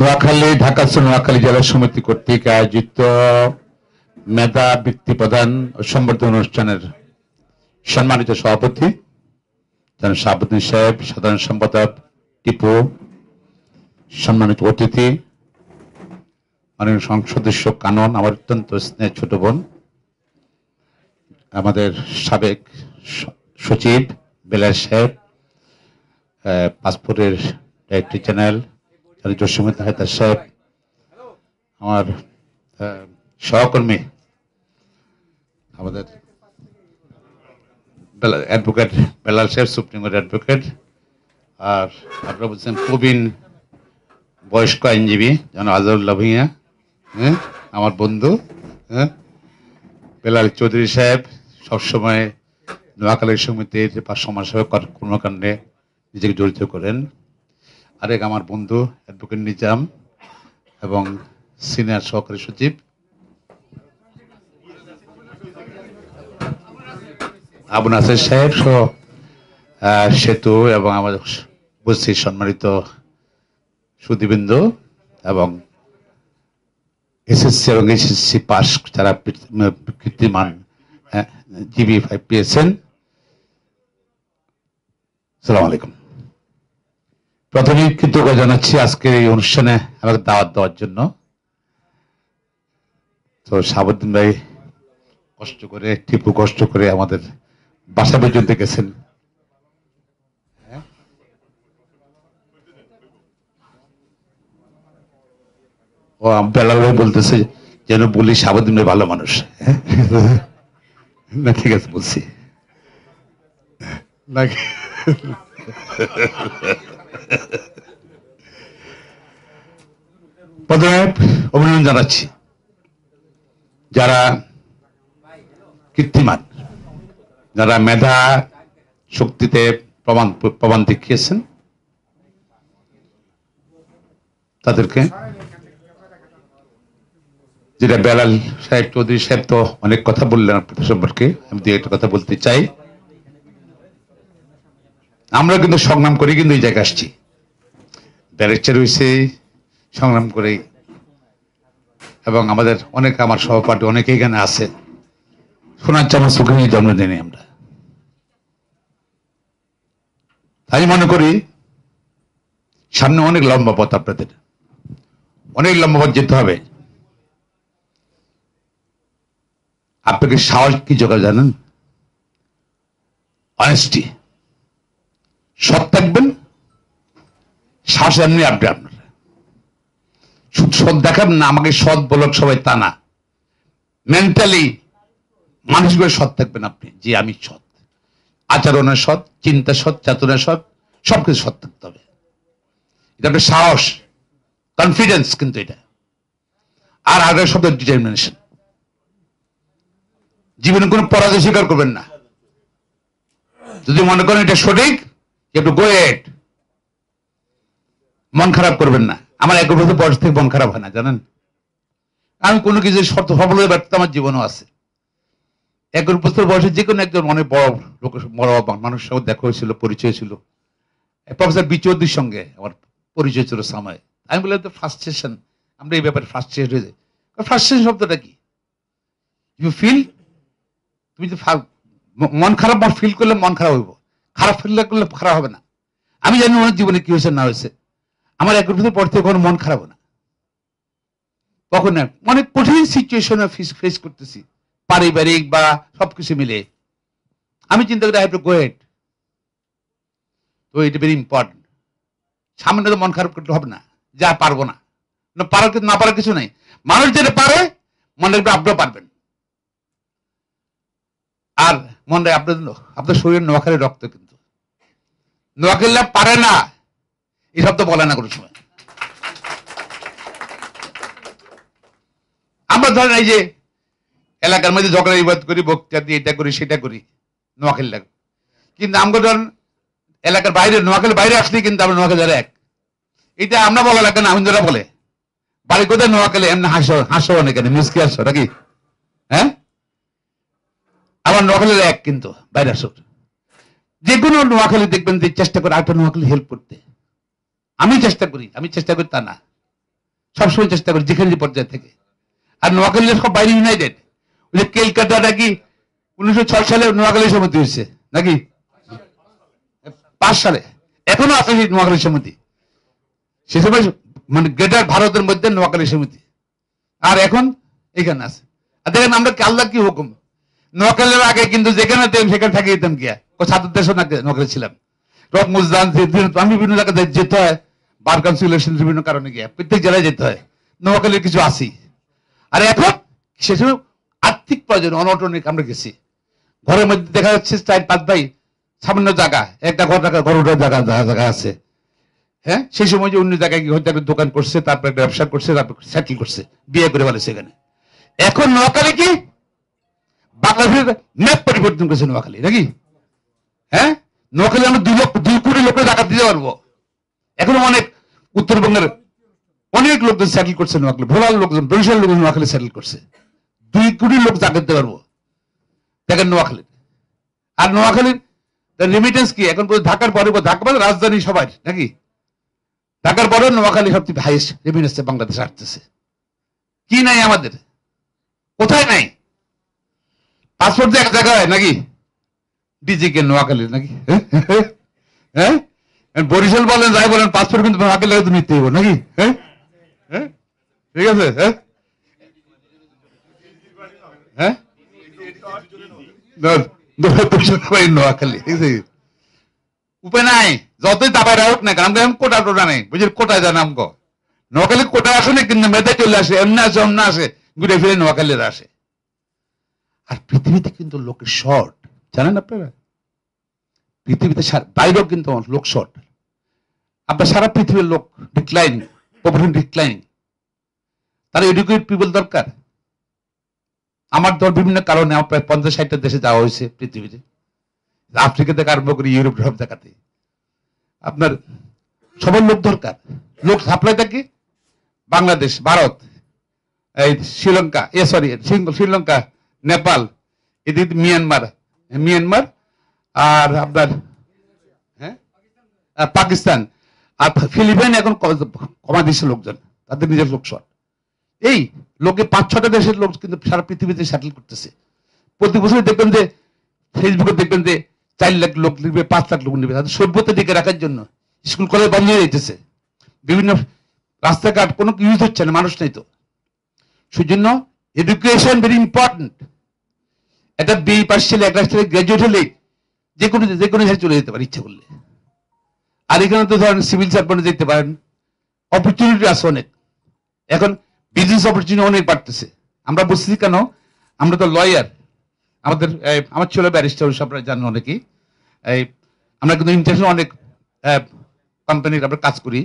নোয়াখালী ঢাকা নোয়াখালী জেলা সমিতি কর্তৃক আয়োজিত মেধা বৃত্তি প্রদান ও সম্বর্ধনা অনুষ্ঠানের সম্মানিত সভাপতি জনাব শাহাবুদ্দিন সাহেব, সাধারণ সম্পাদক টিপু, সম্মানিত অতিথি মাননীয় সংসদ সদস্য কানন, আমার অত্যন্ত স্নেহের ছোট বোন, আমাদের সাবেক সচিব বেলাল সাহেব, পাসপোর্টের ডাইরেক্টর জেনারেল জসিমুদ্দিন হায়দার সাহেব, আমার সহকর্মী আমাদের অ্যাডভোকেট বেলাল সাহেব, সুপ্রিম কোর্ট অ্যাডভোকেট, আর আপনারা বলছেন প্রবীণ বয়স্ক আইনজীবী যেন আজহারুল্লাহ ভূঁইয়া, আমার বন্ধু বেলাল চৌধুরী সাহেব, সবসময় নোয়াখালী সমিতির বা সমাজসেবা কর্মকাণ্ডে নিজেকে জড়িত করেন। আরেক আমার বন্ধু অ্যাডভোকেট নিজাম এবং সিনিয়র সহকারী সচিব আবু নাসের সাহেব সহ সেতু এবং আমাদের উপস্থিত সম্মানিত সুধীবৃন্দ এবং এসএসসি এবং এসএসসি পাস যারা কীর্তিমান জিবি5 পেয়েছেন, আসসালামু আলাইকুম। প্রথমেই কৃতজ্ঞতা জানাচ্ছি আজকের এই অনুষ্ঠানে আমাকে দাওয়াত দেওয়ার জন্য। তো শাহাবুদ্দিন ভাই কষ্ট করে, টিপু কষ্ট করে আমাদের বাসা পর্যন্ত গেছেন। ও বেলাল ভাই বলতেছে যেন বলি শাহাবুদ্দিন ভাই ভালো মানুষ। না ঠিক আছে বলছি নাকি? প্রথমে অভিনন্দন জানাচ্ছি যারা কীর্তিমান, যারা মেধা শক্তিতে প্রমাণ দেখিয়েছেন তাদেরকে। যেটা বেলাল সাহেব, চৌধুরী সাহেব তো অনেক কথা বললেন আপনাদের সম্পর্কে, আমি দু একটা কথা বলতে চাই। আমরা কিন্তু সংগ্রাম করে কিন্তু এই জায়গায় আসছি, ব্যারিস্টার হয়েছে সংগ্রাম করে, এবং আমাদের অনেক আমার সহপাঠী অনেকে এখানে আছে। সোনার চামচ সুখে নিয়ে জন্মদিনে আমরা, আমি মনে করি সামনে অনেক লম্বা পথ, আপনাদের অনেক লম্বা পথ যেতে হবে। আপনাকে সাহস কি জোগাড় জানেন? অনেস্টি, সৎ থাকবেন, সাহস এমনি আপনি আপনার সৎ দেখাবেন না। আমাকে সৎ বলক সবাই তা না, মেন্টালি মানুষগুলো সৎ থাকবেন আপনি, যে আমি সৎ, আচরণের সৎ, চিন্তা সৎ, চেতনা সৎ, সবকিছু সৎ থাকতে হবে। এটা আপনার সাহস, কনফিডেন্স, কিন্তু এটা আর আগের শব্দ ডিটারমিনেশন। জীবনে কোনো পরাজয় স্বীকার করবেন না। যদি মনে করেন এটা সঠিক, একটু গো হেড, মন খারাপ করবেন না। আমার 1 বছর বয়স থেকে মন খারাপ হয় না, জানেন। আমি কোনো কিছু শর্ত সফল হয়ে ব্যর্থ আমার জীবনও আছে। 1 বছর বয়সে যে কোনো একজন অনেক বড় লোক, বড় মানুষের সঙ্গে দেখা হয়েছিল, পরিচয় ছিল। প্রফেসর বি চৌধুরীর সঙ্গে আমার পরিচয় ছিল সময়। আমি বললাম তো ফ্রাস্ট্রেশন, আমরা এই ব্যাপারে ফ্রাস্ট্রেট হয়ে যাই। ফ্রাস্ট্রেশন শব্দটা কি? ইউ ফিল, তুমি তো মন খারাপ ফিল করলে মন খারাপ হইব, খারাপ ফিল করলে খারাপ হবে না। আমি জানি ওনার জীবনে কি হয়েছে না হয়েছে। আমার 1 বছর পর থেকে কোনো মন খারাপ না, কখন না অনেক কঠিন সিচুয়েশন ফেস করতেছি, পারিবারিক বা সবকিছু মিলে। আমি চিন্তা করি I have to go head. তো এটা ভেরি ইম্পর্টেন্ট। সামনে তো মন খারাপ করতে হবে না, যা পারবো না, পারার কিছু না পারার কিছু নাই। মানুষ যেটা পারে মনে রাখবে আপনিও পারবেন। আর মনে রাখবে আপনার শরীরের নোয়াখালীর রক্ত, কিন্তু নোয়াখালীরা পারে না এই শব্দ বলে না কোনো সময়। আমরা ধরেন এই যে এলাকার মধ্যে ঝগড়া বিবাদ করি, বক্তৃতা দিয়ে এটা করি সেটা করি, নোয়াখালী লাগে। কিন্তু আমরা ধরেন এলাকার বাইরে, নোয়াখালীর বাইরে আসলে কিন্তু আমরা নোয়াখালীর এক। এটা আমরা বলা লাগে না, আমিনরা বলে বাড়ি কোথায় নোয়াখালী, এমনি হাসো অনেক মুসকি আসো নাকি? হ্যাঁ, আমার নোয়াখালীর এক, কিন্তু বাইরে আসো। যে কোনো নোয়াখালী দেখবেন যে চেষ্টা করে আরেকটা নোয়াখালী হেল্প করতে। আমি চেষ্টা করি তা না। সবসময় চেষ্টা করি যেখানে যে পর্যায়ে থেকে। আর নোয়াখালীর সব বাইরে ইউনাইটেড, ওই যে কেলকাতা নাকি 1906 সালে নোয়াখালী সমিতি হয়েছে নাকি 5 সালে, এখনো আছে সেই নোয়াখালী সমিতি। সে সময় মানে গ্রেটার ভারতের মধ্যে নোয়াখালী সমিতি, আর এখন এখানে আছে। আর দেখেন আমরা আল্লাহ কি হুকুম, নোয়াখালীর আগে কিন্তু যেখানে সেখানে থাকি যেতাম গিয়া, ছাত্র দেশ নোয়াখালী ছিলাম, রক মুজদান আমি বিভিন্ন জায়গায় যেতে হয়, বার কাউন্সিলেশন বিভিন্ন কারণে গিয়া প্রত্যেক জেলায় যেতে হয়, নোয়াখালীর কিছু আসি। আর এখন সে সময় আর্থিক প্রয়োজন অনটনিক আমরা গেছি, ঘরের মধ্যে দেখা যাচ্ছে 4-5 ভাই, সামান্য জায়গা, একটা ঘর জায়গা আছে। হ্যাঁ, সেই সময় যে অন্য জায়গায় হয়তো একটা দোকান করছে, তারপর একটা ব্যবসা করছে, তারপর সেটেল করছে, বিয়ে করে ফেলেছে এখানে। এখন নোয়াখালী কি বাংলাদেশের ম্যাপ পরিবর্তন করেছে নোয়াখালী নাকি? হ্যাঁ, নোয়াখালী আমরা 2 কোটি লোকের জায়গা দিতে পারবো। এখন অনেক উত্তরবঙ্গের অনেক লোকজন সেটেল করছে নোয়াখালী, ভোলার লোকজন, বরিশাল লোকজন নোয়াখালী সেটেল করছে, 2 কোটি লোক জায়গা দিতে পারবো দেখেন নোয়াখালীর। আর নোয়াখালীর রেমিটেন্স কি এখন ঢাকার পরে, ঢাকা মানে রাজধানী সবাই নাকি, ঢাকার পরে নোয়াখালী সবচেয়ে হাইয়েস্ট রেমিটেন্স বাংলাদেশ আসতেছে। কি নাই আমাদের, কোথায় নাই? পাসপোর্ট যে এক জায়গায় হয় নাকি, ডিজিকে নোয়াখালীর নাকি? হ্যাঁ, বরিশাল বলেন যাই বলেন, পাসপোর্ট কিন্তু নোয়াখালী নিতে হইব নাকি? হ্যাঁ, ঠিক আছে। হ্যাঁ, নোয়াখালী উপায় নাই, যতই দাবাই হোক না কেন, কোটা টোটা নেই বুঝলি, কোটায় যায় নাম গো। নোয়াখালী কোটা আসে না, কিন্তু মেধায় চলে আসে, এমনি আসে অন্য আসে, ঘুরে ফিরে নোয়াখালীর আসে। আর পৃথিবীতে কিন্তু লোকের শর্ট, জানেন আপনারা? পৃথিবীতে বাইরেও কিন্তু লোক শর্ট। আপনার সারা পৃথিবীর লোক ডিক্লাইনিং, পপুলেশন ডিক্লাইনিং, তারা এডুকেটেড পিপল দরকার। আমার ধর বিভিন্ন কারণে আমার প্রায় 50-60টা দেশে যাওয়া হয়েছে পৃথিবীতে, আফ্রিকা থেকে আরম্ভ করে ইউরোপ সব জায়গাতে। আপনার সবার লোক দরকার, লোক সাপ্লাই থাকে বাংলাদেশ, ভারত, এই শ্রীলঙ্কা, শ্রীলঙ্কা, নেপাল, এদিকে মিয়ানমার, আর আপনার হ্যাঁ পাকিস্তান, আর ফিলিপাইন এখন কমা দিচ্ছে লোকজন, তাদের নিজের লোক শর্ট। এই লোকে 5-6টা দেশের লোক কিন্তু সারা পৃথিবীতে সেটেল করতেছে। প্রতি বছর দেখবেন যে ফেসবুকে দেখবেন যে 4 লাখ লোক লিখবে, 5 লাখ লোক লিখবে, তাদের সভ্যতা টিকে রাখার জন্য স্কুল কলেজ বন্ধ হয়ে যেতেছে, বিভিন্ন রাস্তাঘাট কোনো ইউজ হচ্ছে না, মানুষ নেই তো। সেজন্য এডুকেশন ভেরি ইম্পর্টেন্ট। একটা BE পাস ছেলে, একটা ছেলে গ্রাজুয়েট হলে যে কোনো চলে যেতে পারে ইচ্ছা করলে। আর এখানে তো ধরেন সিভিল সার্ভেন্টে যেতে পারেন, অপরচুনিটি আছে অনেক। এখন বিজনেস অপরচুনিটি অনেক বাড়তেছে। আমরা বুঝছি কেন, আমরা তো লয়ার, আমার ছেলে ব্যারিস্টার, আপনারা জানেন অনেকেই। আমরা কিন্তু ইন্টারন্যাশনাল অনেক কোম্পানির আমরা কাজ করি,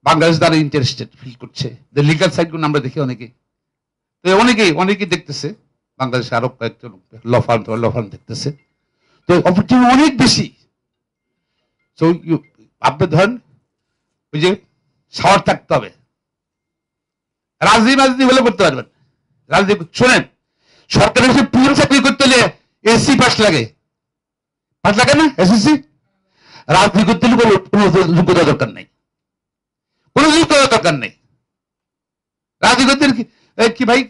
বাংলাদেশ দ্বারা ইন্টারেস্টেড ফিল করছে, লিগাল সাইডগুলো আমরা দেখি অনেকেই, তো অনেকেই দেখতেছে, বাংলাদেশে আরো কয়েকজন ল ফার্ম দেখতেছে, তো অপরচুনিটি অনেক বেশি। তো আপনি ধরেন ওই যে সাহস থাকতে হবে, রাজনীতি হলে করতে পারবেন। রাজনীতি শোনেন, সরকারের পুরো চাকরি করতে হলে SC পাস লাগে না, SSC। রাজনীতি করতে হলে কোনো যোগ্যতা দরকার নেই, কোনো যোগ্যতা দরকার নেই। রাজনীতি করতে কি ভাই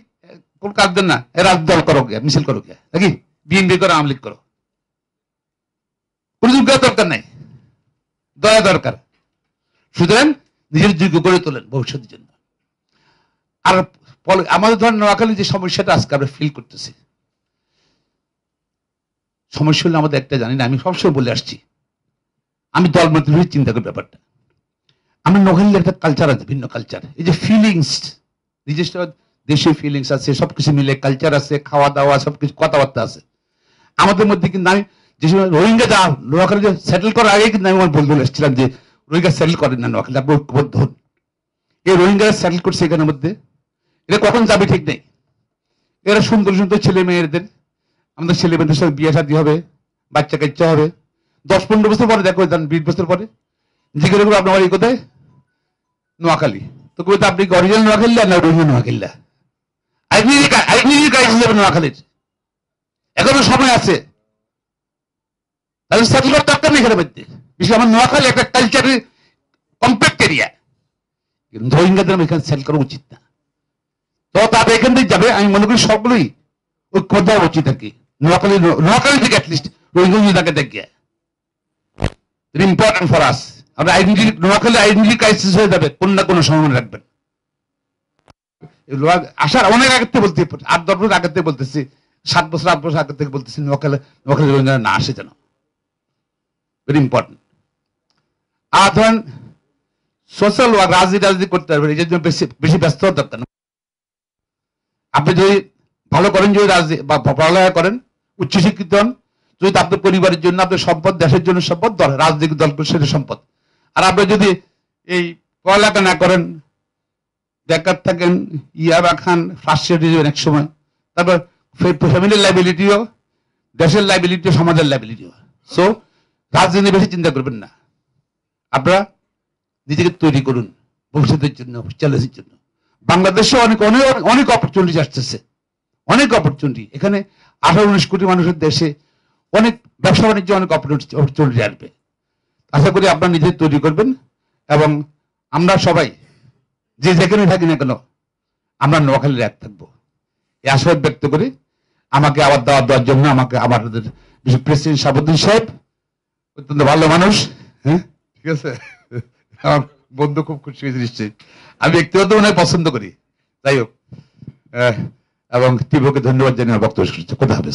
কোন কাজ দেন না, রাজনীতি দল করো গিয়া, মিছিল করো গিয়া নাকি, বিএনপি করো, আওয়ামী লীগ করো, কোনো যোগ্যতা দরকার নেই, দয়া দরকার। সুতরাং নিজের যোগ্য করে তোলেন ভবিষ্যতের জন্য। আর আমাদের ধরেন নোয়াখালী যে সমস্যাটা আজকে আমরা ফিল করতেছি, সমস্যা হলে আমাদের একটা জানি না, আমি সবসময় বলে আসছি, আমি দলমত চিন্তা করি ব্যাপারটা। আমরা নোয়াখালীর একটা কালচার আছে, ভিন্ন কালচার, এই যে ফিলিংস, নিজস্ব দেশীয় ফিলিংস আছে, সবকিছু মিলে কালচার আছে, খাওয়া দাওয়া সবকিছু, কথাবার্তা আছে আমাদের মধ্যে। কিন্তু আমি যে সময় রোহিঙ্গা নোয়াখালী সেটেল করার আগে কিন্তু আমি বলে এসেছিলাম যে রোহিঙ্গা সেটেল করেন না নোয়াখালী, আপনি ঐক্যবদ্ধ হন। এই রোহিঙ্গা সেটেল করছে এখানের মধ্যে, এরা কখন যাবে ঠিক নেই। এরা সুন্দর সুন্দর ছেলে মেয়েদের, আমাদের ছেলে মেয়েদের সাথে বিয়ে শাদী হবে, বাচ্চা কাচ্চা হবে, 10-15 বছর পরে দেখো, 20 বছর পরে জিজ্ঞেস করবো আপনার বাড়ি কোথায়, নোয়াখালী, তো কবে আপনি অরিজিনাল নোয়াখালী না রোহিঙ্গা নোয়াখালী, নোয়াখালীর এখনো সময় আছে, তাহলে সেটেল করার দরকার নেই এখানের মধ্যে। বিশেষ আমার নোয়াখালী একটা কালচারের কম্প্যাক্ট এরিয়া, কিন্তু রোহিঙ্গাদের এখানে সেল করা উচিত না। তো তারা এখান থেকে যাবে, আমি মনে করি সবগুলোই ঐক্যবদ্ধ হওয়া উচিত আর কি। নোয়াখালী থেকে অ্যাটলিস্ট রোহিঙ্গা তাকে দেখে ইম্পর্টেন্ট ফর আস। আমরা আইডেন্টি নোয়াখালী আইডেন্টি ক্রাইসিস হয়ে যাবে, কোন না কোনো সম্ভাবনা রাখবেন। আসার অনেক আগের থেকে বলতে 8-10 বছর আগের থেকে বলতেছি, 7 বছর 8 বছর আগের থেকে বলতেছি নোয়াখালী রোহিঙ্গা না আসে যেন, ভেরি ইম্পর্টেন্ট। আর ধরেন সোশ্যাল ওয়ার্ক, রাজনীতি করতে পারবেন, এই জন্য বেশি ব্যস্ত হওয়ার দরকার না। আপনি যদি ভালো করেন, যদি রাজনীতি বা পড়ালেখা করেন, উচ্চশিক্ষিত হন, যদি আপনার পরিবারের জন্য, আপনার সম্পদ, দেশের জন্য সম্পদ, রাজনৈতিক দল সেটা সম্পদ। আর আপনি যদি এই পড়ালেখা না করেন, বেকার থাকেন, ইয়াবা খান, ফ্রাস্ট্রেটেড হবেন এক সময়, তারপর ফ্যামিলির লাইবিলিটিও, দেশের লাইবিলিটিও, সমাজের লাইবিলিটিও। সো রাজনীতি বেশি চিন্তা করবেন না, আপনারা নিজেকে তৈরি করুন ভবিষ্যতের জন্য, চ্যালেঞ্জের জন্য। বাংলাদেশে অনেক অনেক অনেক অপরচুনিটি আসতেছে, অনেক অপরচুনিটি। এখানে 18-19 কোটি মানুষের দেশে অনেক ব্যবসা বাণিজ্য, অনেক অপরচুনিটি আসবে। আশা করি আপনারা নিজে তৈরি করবেন, এবং আমরা সবাই যে যেখানে থাকি না কেন আমরা নোয়াখালীর এক থাকবো, এই আশাবাদ ব্যক্ত করি। আমাকে আবার দাওয়াত দেওয়ার জন্য আমাকে আমাদের প্রেসিডেন্ট শাহাবুদ্দিন সাহেব অত্যন্ত ভালো মানুষ, হ্যাঁ ঠিক আছে, আমার বন্ধু, খুব খুশি হয়েছে নিশ্চয়ই। আমি ব্যক্তিগত অনেক পছন্দ করি, যাই হোক, এবং তীব্রকে ধন্যবাদ জানিয়ে বক্তব্য করছি। কথা হবে।